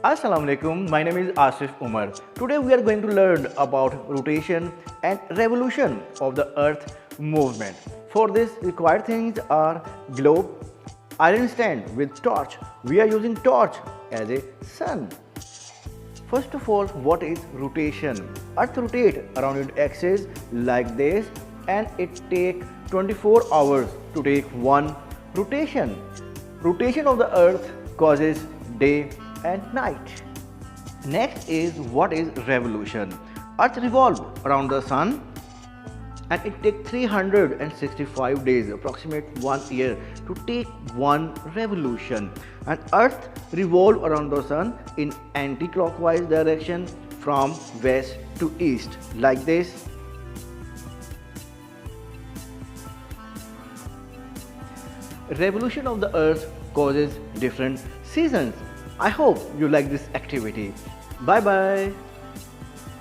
Assalamu alaikum, my name is Asif Umer. Today we are going to learn about rotation and revolution of the earth movement. For this required things are globe, iron stand with torch. We are using torch as a sun. First of all, what is rotation? Earth rotates around its axis like this and it takes 24 hours to take one rotation. Rotation of the earth causes day and night. Next is what is revolution? Earth revolves around the sun and it takes 365 days, approximate 1 year, to take one revolution. And earth revolves around the sun in anti-clockwise direction from west to east like this. Revolution of the earth causes different seasons. I hope you like this activity. Bye bye.